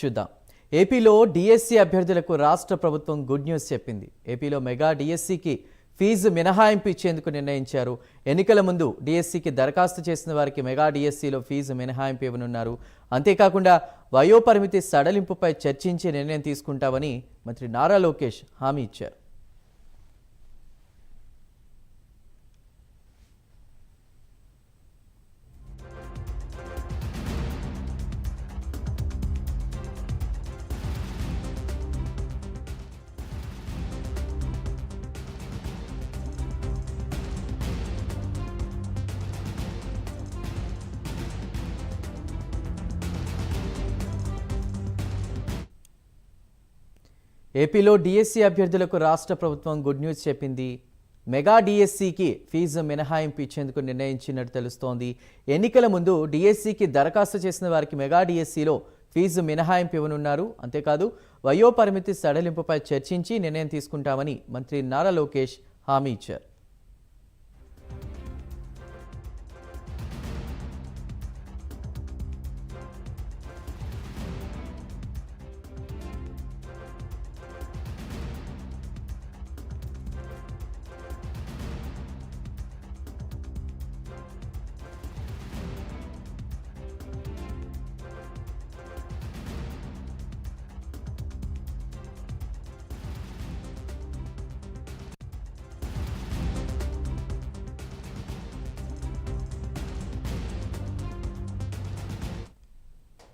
చూద్దాం. ఏపీలో డిఎస్సి అభ్యర్థులకు రాష్ట్ర ప్రభుత్వం గుడ్ న్యూస్ చెప్పింది. ఏపీలో మెగా డిఎస్సికి ఫీజు మినహాయింపు ఇచ్చేందుకు నిర్ణయించారు. ఎన్నికల ముందు డిఎస్సికి దరఖాస్తు చేసిన వారికి మెగా డిఎస్సిలో ఫీజు మినహాయింపు ఇవ్వనున్నారు. అంతేకాకుండా వయోపరిమితి సడలింపుపై చర్చించి నిర్ణయం తీసుకుంటామని మంత్రి నారా లోకేష్ హామీ ఇచ్చారు. ఏపీలో డిఎస్సి అభ్యర్థులకు రాష్ట్ర ప్రభుత్వం గుడ్ న్యూస్ చెప్పింది. మెగా డిఎస్సికి ఫీజు మినహాయింపు ఇచ్చేందుకు నిర్ణయించినట్టు తెలుస్తోంది. ఎన్నికల ముందు డిఎస్సికి దరఖాస్తు చేసిన వారికి మెగా డిఎస్సిలో ఫీజు మినహాయింపు ఇవ్వనున్నారు. అంతేకాదు వయోపరిమితి సడలింపుపై చర్చించి నిర్ణయం తీసుకుంటామని మంత్రి నారా లోకేష్ హామీ ఇచ్చారు.